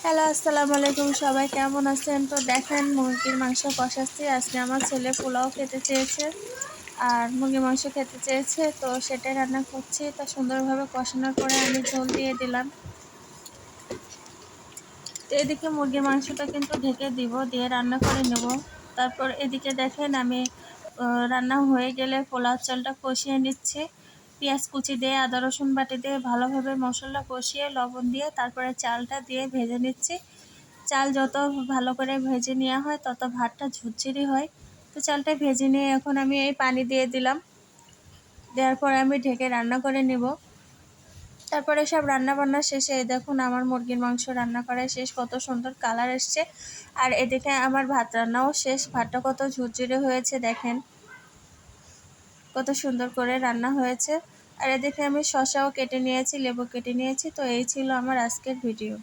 Hello, আসসালামু আলাইকুম। সবাই কেমন আছেন? তো দেখেন, মুরগির মাংস কষাচ্ছি। আজকে আমার ছেলে পোলাও খেতে চেয়েছে আর মুরগির মাংস খেতে চেয়েছে, তো সেটাই রান্না করছি। তা সুন্দরভাবে কষানোর পরে আমি ঝোল দিয়ে দিলাম। তো এদিকে মুরগির মাংসটা কিন্তু ঢেকে দিব, দিয়ে রান্না করে নেব। তারপর এদিকে দেখেন আমি রান্না হয়ে গেলে পোলাও চালটা কষিয়ে নিচ্ছি। পেঁয়াজ কুচি দিয়ে, আদা রসুন বাটি দিয়ে ভালোভাবে মশলা কষিয়ে লবণ দিয়ে তারপরে চালটা দিয়ে ভেজে নিচ্ছি। চাল যত ভালো করে ভেজে নেওয়া হয় তত ভাতটা ঝুরঝুরি হয়। তো চালটা ভেজে নিয়ে এখন আমি এই পানি দিয়ে দিলাম। দেওয়ার পরে আমি ঢেকে রান্না করে নেব। তারপরে সব রান্না বান্না শেষে এই দেখুন আমার মুরগির মাংস রান্না করা শেষ, কত সুন্দর কালার এসছে। আর এদিকে আমার ভাত রান্নাও শেষ। ভাতটা কত ঝুরঝুরে হয়েছে দেখেন, কত সুন্দর করে রান্না হয়েছে। আর এদিকে আমি শসাও কেটে নিয়েছি, লেবু কেটে নিয়েছি। তো এই ছিল আমার আজকের ভিডিও।